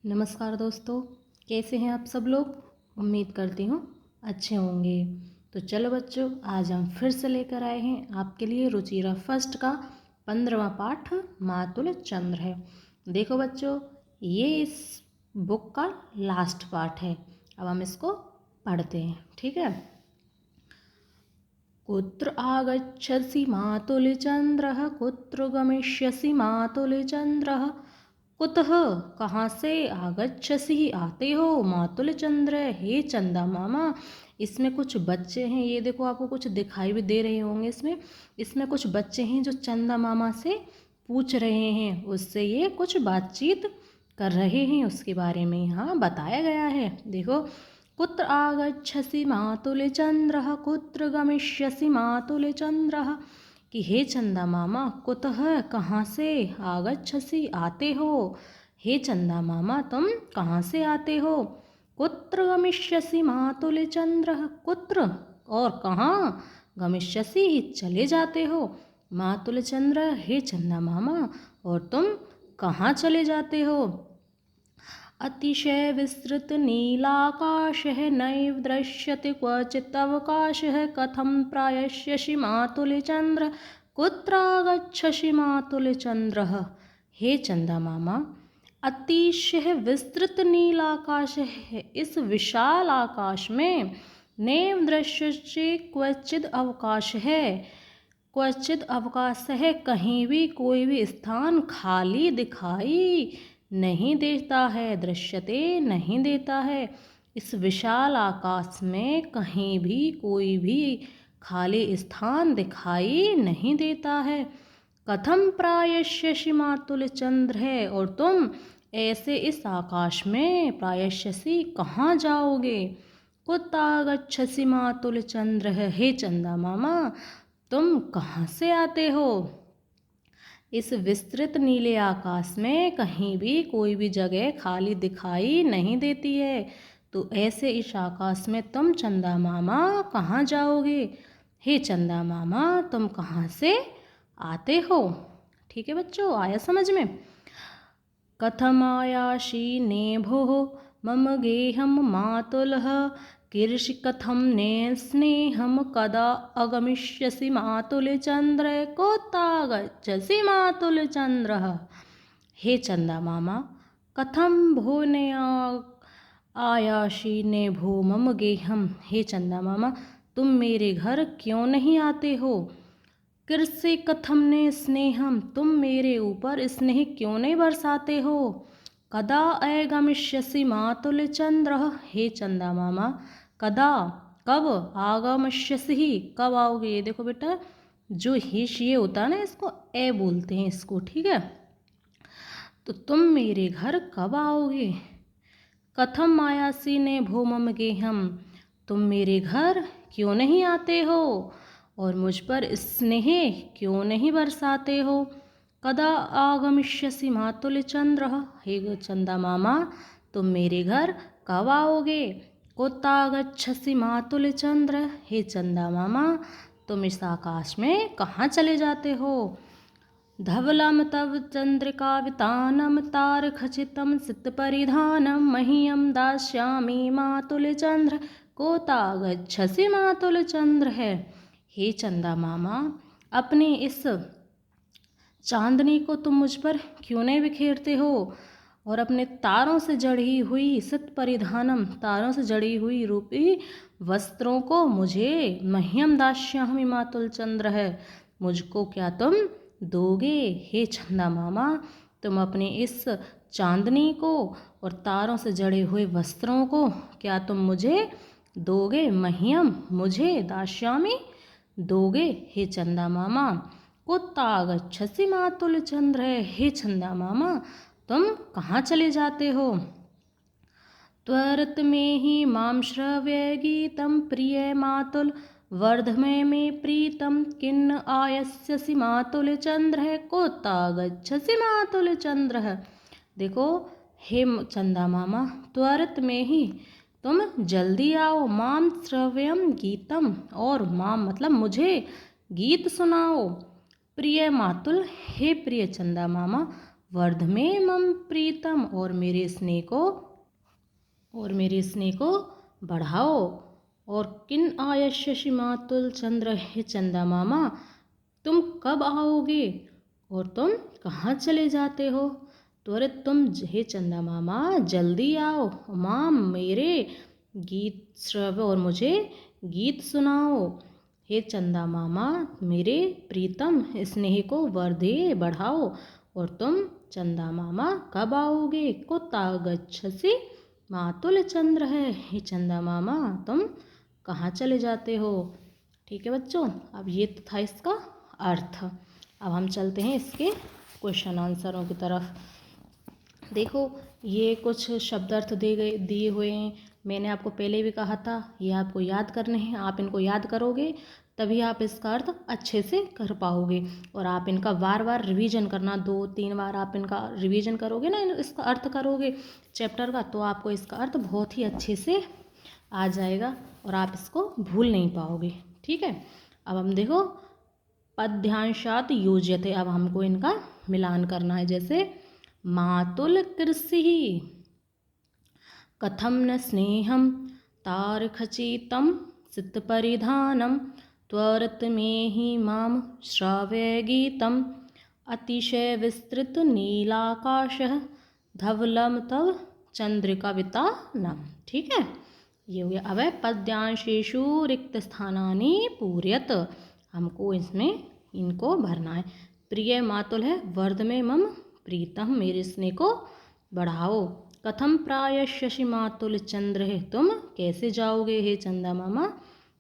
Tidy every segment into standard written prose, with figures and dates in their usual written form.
नमस्कार दोस्तों, कैसे हैं आप सब लोग। उम्मीद करती हूँ अच्छे होंगे। तो चलो बच्चों, आज हम फिर से लेकर आए हैं आपके लिए रुचिरा फर्स्ट का 15वां पाठ मातुल चंद्र है। देखो बच्चों, ये इस बुक का लास्ट पाठ है। अब हम इसको पढ़ते हैं, ठीक है। कुत्र आगच्छसि मातुलचंद्रः, कुत्र गमिष्यसि मातुलचंद्रः, कुतः कहाँ से, आगच्छसि आते हो, मातुलचंद्र हे चंदा मामा। इसमें कुछ बच्चे हैं, ये देखो आपको कुछ दिखाई भी दे रहे होंगे। इसमें कुछ बच्चे हैं जो चंदा मामा से पूछ रहे हैं, उससे ये कुछ बातचीत कर रहे हैं, उसके बारे में यहाँ बताया गया है। देखो, कुत्र आगच्छसि मातुलचंद्रः, कुत्र गमिष्यसि मातुलचंद्रः, कि हे चंदा मामा, कुतः कहाँ से, आगच्छसि आते हो, हे चंदा मामा तुम कहाँ से आते हो, कुत्र गमिष्यसि मातुलचंद्रः, कुत्र और कहाँ, गमिष्यसि चले जाते हो, मातुलचंद्र हे चंदा मामा और तुम कहाँ चले जाते हो। अतिशय विस्तृत नीलाकाशः नैव दृश्यते क्वचित् अवकाशः, कथं प्रायस्यसि मातुलचंद्र, कुत्रागच्छसि मातुलचंद्रः। हे चंदा मामा, अतिशय विस्तृत नीलाकाश है, इस विशाल आकाश में नैव दृश्यते क्वचित् अवकाश है, क्वचित अवकाश है, कहीं भी कोई भी स्थान खाली दिखाई नहीं देता है, दृश्यते नहीं देता है। इस विशाल आकाश में कहीं भी कोई भी खाली स्थान दिखाई नहीं देता है। कथम प्रायस्यसि मातुलचंद्र है, और तुम ऐसे इस आकाश में प्रायस्यसि कहाँ जाओगे। कुतागच्छसि मातुलचंद्र है, हे चंदा मामा तुम कहाँ से आते हो। इस विस्तृत नीले आकाश में कहीं भी कोई भी जगह खाली दिखाई नहीं देती है, तो ऐसे इस आकाश में तुम चंदा मामा कहाँ जाओगे। हे चंदा मामा तुम कहाँ से आते हो। ठीक है बच्चों, आया समझ में। कथमायासि नेभोः मम गेहं मातुलः, कीर्षि कथं ने स्नेहं, कदा अगमिष्यसि मातुलचंद्र, कोतागच्छसि मातुलचंद्रः। हे चंदा मामा, कथम भो ने आयासि ने भो मम गेहम, हे चंदा मामा तुम मेरे घर क्यों नहीं आते हो। कृषि कथम ने स्नेहम, तुम मेरे ऊपर स्नेह क्यों नहीं बरसाते हो। कदा आगमिष्यसि मातुलचंद्र, हे चंदा मामा कदा कब, आगमिष्यसि कब आओगे। ये देखो बेटा, जो हिश ये होता है ना, इसको ए बोलते हैं इसको, ठीक है। तो तुम मेरे घर कब आओगे। कथम आयासि ने भो मम गेहम, तुम मेरे घर क्यों नहीं आते हो और मुझ पर स्नेह क्यों नहीं बरसाते हो। कदा आगमिष्यसि मातुलचंद्र, हे चंदा मामा तुम मेरे घर कब आओगे। कोतागच्छसि मातुलचंद्र, हे चंदा मामा तुम इस आकाश में कहाँ चले जाते हो। धवलं तव चंद्रिकावितानं, तारखचितं सितपरिधानं, मह्यं दास्यामि मातुलचंद्र, कोतागच्छसि मातुलचंद्र है। हे चंदा मामा, अपने इस चांदनी को तुम मुझ पर क्यों नहीं बिखेरते हो और अपने तारों से जड़ी हुई सित परिधानम, तारों से जड़ी हुई रूपी वस्त्रों को मुझे, मह्यम दास्यामि मातुलचंद्र है, मुझको क्या तुम दोगे। हे चंदा मामा, तुम अपने इस चांदनी को और तारों से जड़े हुए वस्त्रों को क्या तुम मुझे दोगे। मह्यम मुझे, दास्यामि दोगे, हे चंदा मामा। कुतागच्छसि मातुलचंद्र, हे चंदा मामा तुम कहाँ चले जाते हो। त्वरत में ही माम श्रव्य गीतम, प्रिय मातुल वर्धमय में प्रीतम, किन्न आयस्यसि मातुलचंद्र, कोतागच्छसि मातुलचंद्र। देखो हे चंदा मामा, त्वरत में ही तुम जल्दी आओ, माम श्रव्यम गीतम, और माम मतलब मुझे गीत सुनाओ, प्रिय मातुल हे प्रिय चंदा मामा, वर्ध में मम प्रीतम, और मेरे स्नेह को बढ़ाओ। और किन आयश्यसि मातुल चंद्र, हे चंदा मामा तुम कब आओगे और तुम कहाँ चले जाते हो। त्वरित तुम हे चंदा मामा जल्दी आओ, माम मेरे गीत श्रव, और मुझे गीत सुनाओ। हे चंदा मामा मेरे प्रीतम स्नेह को वर्धे बढ़ाओ, और तुम चंदा मामा कब आओगे। कुता गच्छसि मातुल चंद्र है, हे चंदा मामा तुम कहाँ चले जाते हो। ठीक है बच्चों, अब ये तो था इसका अर्थ। अब हम चलते हैं इसके क्वेश्चन आंसरों की तरफ। देखो ये कुछ शब्दार्थ दिए हुए हैं। मैंने आपको पहले भी कहा था ये आपको याद करने हैं। आप इनको याद करोगे तभी आप इसका अर्थ अच्छे से कर पाओगे, और आप इनका बार बार रिवीजन करना, 2-3 बार आप इनका रिवीजन करोगे ना, इसका अर्थ करोगे चैप्टर का, तो आपको इसका अर्थ बहुत ही अच्छे से आ जाएगा और आप इसको भूल नहीं पाओगे। ठीक है, अब हम देखो पद्यांशात योज्यते, अब हमको इनका मिलान करना है। जैसे मातुल कृषि कथम न स्नेहम तारखचितम सित परिधानम त्वरत में ही माम श्राव्य गीतम अतिशय विस्तृत नीलाकाश धवलम तव चंद्रिकाविता नम। ठीक है, ये हो गया। अब है पद्यांशेषु रिक्त स्थानानि पूर्यत, हमको इसमें इनको भरना है। प्रिय मातुल है वर्ध में मम प्रीतम, मेरे स्नेह को बढ़ाओ। कथम प्रायश्यसि मातुल चंद्र है, तुम कैसे जाओगे हे चंदा मामा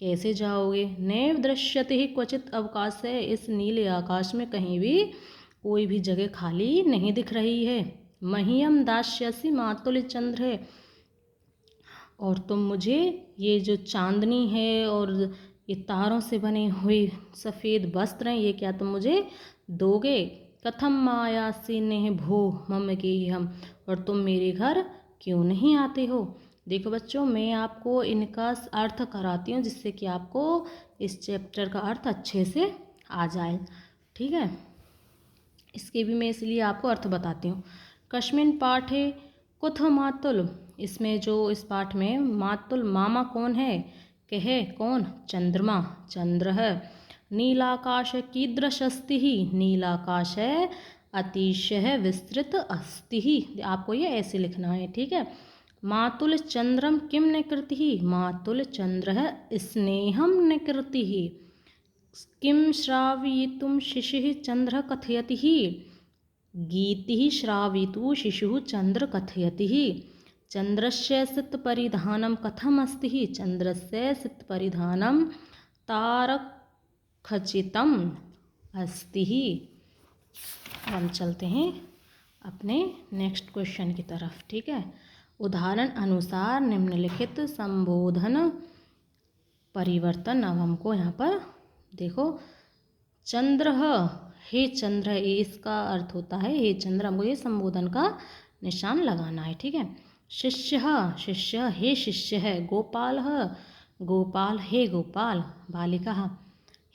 कैसे जाओगे। नैव दृश्यते ही क्वचित अवकाश है, इस नीले आकाश में कहीं भी कोई भी जगह खाली नहीं दिख रही है। मह्यम दास्यसि मातुल चंद्र है, और तुम मुझे ये जो चांदनी है और ये तारों से बने हुए सफ़ेद वस्त्र हैं, ये क्या तुम मुझे दोगे। कथम मायासी नेह भो मम के हम, और तुम मेरे घर क्यों नहीं आते हो। देखो बच्चों, मैं आपको इनका अर्थ कराती हूँ जिससे कि आपको इस चैप्टर का अर्थ अच्छे से आ जाए। ठीक है, इसके भी मैं इसलिए आपको अर्थ बताती हूँ। कस्मिन पाठे कुथ मातुल, इसमें जो इस पाठ में मातुल मामा कौन है, कहे कौन, चंद्रमा चंद्र है। नीलाकाश कीदृश अस्ति ही, नीलाकाश है अतिशय विस्तृत अस्ति ही, आपको ये ऐसे लिखना है। ठीक है, मातुल चंद्रम किम निकृति ही, मातुल चंद्र है स्नेहम निकृति ही। किम श्रावयितुम शिशुः चंद्र कथयति ही, गीति श्रावितु शिशुः चंद्र कथयति ही। चंद्रस्य सित परिधानम कथम अस्ति ही, चंद्रस्य सित परिधानम तारखचितम अस्ति ही। हम चलते हैं अपने नेक्स्ट क्वेश्चन की तरफ। ठीक है, उदाहरण अनुसार निम्नलिखित संबोधन परिवर्तन। अब हमको यहाँ पर देखो चंद्र हे चंद्र, ये इसका अर्थ होता है हे चंद्र, हमको ये संबोधन का निशान लगाना है। ठीक है, शिष्य शिष्य हे शिष्य है। गोपाल गोपाल हे गोपाल। बालिका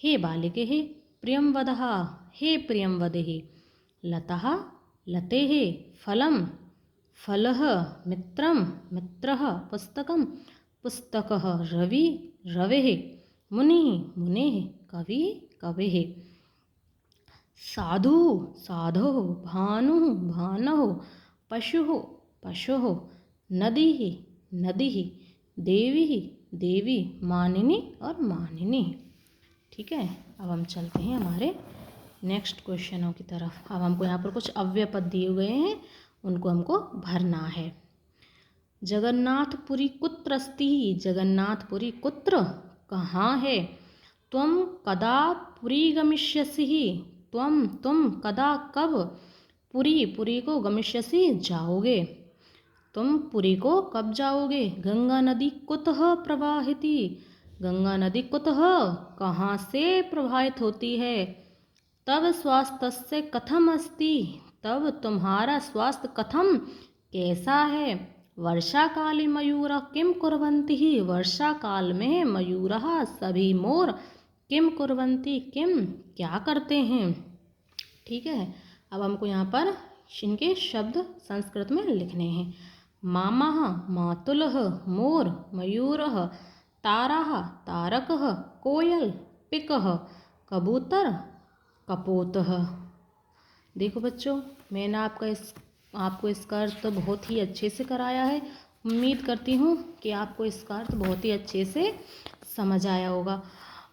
हे बालिके हे। प्रियम वद हे प्रियम वदेहि। लता लते हे। फलम फलः। मित्रम मित्रः। पुस्तकम पुस्तकः। रवि रवेः। मुनिः मुनेः। कवि कवेः। साधु साधोः। भानुः भानोः। पशुः पशुः। नदी नदी। देवी देवी। मानिनी और मानिनी। ठीक है, अब हम चलते हैं हमारे नेक्स्ट क्वेश्चनों की तरफ। अब हमको यहाँ पर कुछ अव्यय पद दिए हुए हैं, उनको हमको भरना है। जगन्नाथपुरी कुत्र अस्ति, जगन्नाथपुरी कुत्र कहाँ है। त्वं कदा पुरी गमिष्यसि, तुम कदा कब पुरी पुरी को गमिष्यसि जाओगे, तुम पुरी को कब जाओगे। गंगा नदी कुतः प्रवाहिती, गंगा नदी कुतः कहाँ से प्रवाहित होती है। तब स्वास्थ्यस्य कथम अस्ति, तब तुम्हारा स्वास्थ्य कथम कैसा है। वर्षा काले मयूर किम कुर्वन्ति, वर्षा काल में मयूरः सभी मोर किम कुर्वन्ति किम क्या करते हैं। ठीक है, अब हमको यहाँ पर इनके शब्द संस्कृत में लिखने हैं। मामः मातुलः मोर मयूरः ताराः तारकः कोयल पिकः कबूतर कपोतः। देखो बच्चों, मैंने आपको इसका अर्थ बहुत ही अच्छे से कराया है। उम्मीद करती हूँ कि आपको इसका अर्थ बहुत ही अच्छे से समझ आया होगा।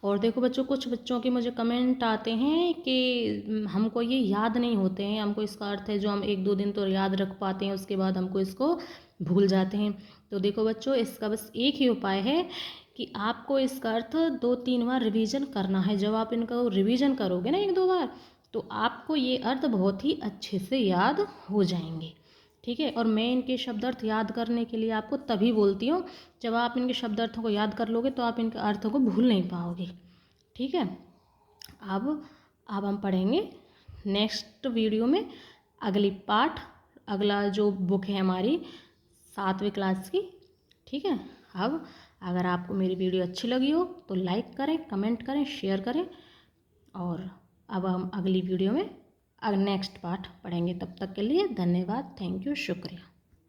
और देखो बच्चों, कुछ बच्चों के मुझे कमेंट आते हैं कि हमको ये याद नहीं होते हैं, हमको इसका अर्थ है जो हम 1-2 दिन तो याद रख पाते हैं, उसके बाद हमको इसको भूल जाते हैं। तो देखो बच्चों, इसका बस एक ही उपाय है कि आपको इसका अर्थ 2-3 बार रिवीजन करना है। जब आप इनका रिवीजन करोगे ना 1-2 बार, तो आपको ये अर्थ बहुत ही अच्छे से याद हो जाएंगे। ठीक है, और मैं इनके शब्दार्थ याद करने के लिए आपको तभी बोलती हूँ, जब आप इनके शब्दार्थों को याद कर लोगे तो आप इनके अर्थों को भूल नहीं पाओगे। ठीक है, अब हम पढ़ेंगे नेक्स्ट वीडियो में अगला जो बुक है हमारी 7वीं क्लास की। ठीक है, अब अगर आपको मेरी वीडियो अच्छी लगी हो तो लाइक करें, कमेंट करें, शेयर करें। और अब हम अगली वीडियो में नेक्स्ट पार्ट पढ़ेंगे। तब तक के लिए धन्यवाद, थैंक यू, शुक्रिया।